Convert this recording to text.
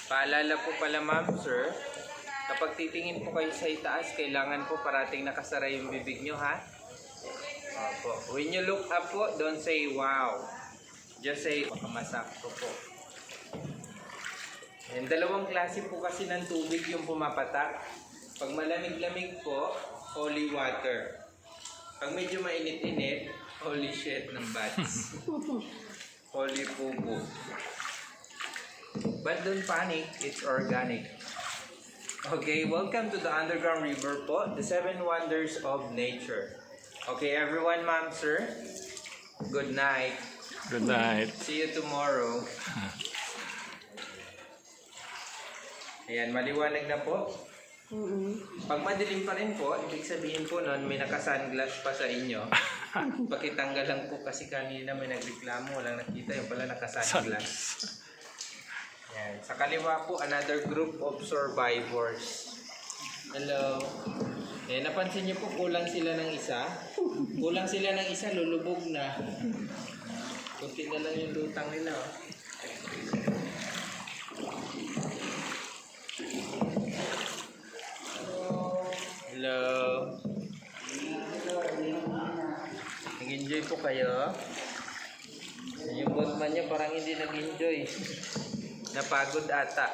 Paalala po pala ma'am, sir, kapag titingin po kayo sa itaas, kailangan po parating nakasara yung bibig nyo, ha? Opo. When you look up po, don't say wow. Just say, makamasakto po. And dalawang klase po kasi ng tubig yung pumapatak. Pag malamig-lamig po, holy water. Pag medyo mainit-init, holy shit ng bats. Holy poo-poo. But don't panic, it's organic. Okay, welcome to the underground river po, the 7 wonders of nature. Okay, everyone, ma'am, sir, good night. Good night. See you tomorrow. Ayan, maliwanag na po. Pag madilim pa rin po, ibig sabihin po nun, may naka-sunglass pa sa inyo. Pakitanggal lang po kasi kanina may nagreklamo, walang nakita, yung pala naka-sunglass. Ayan. Sa kaliwa po, another group of survivors. Hello. Ayan, napansin niyo po, kulang sila ng isa. Kulang sila ng isa, lulubog na. Kunti na lang yung lutang nila. Hello. Nag-enjoy po kayo? Yung boatman niya parang hindi nag-enjoy. Napagod ata.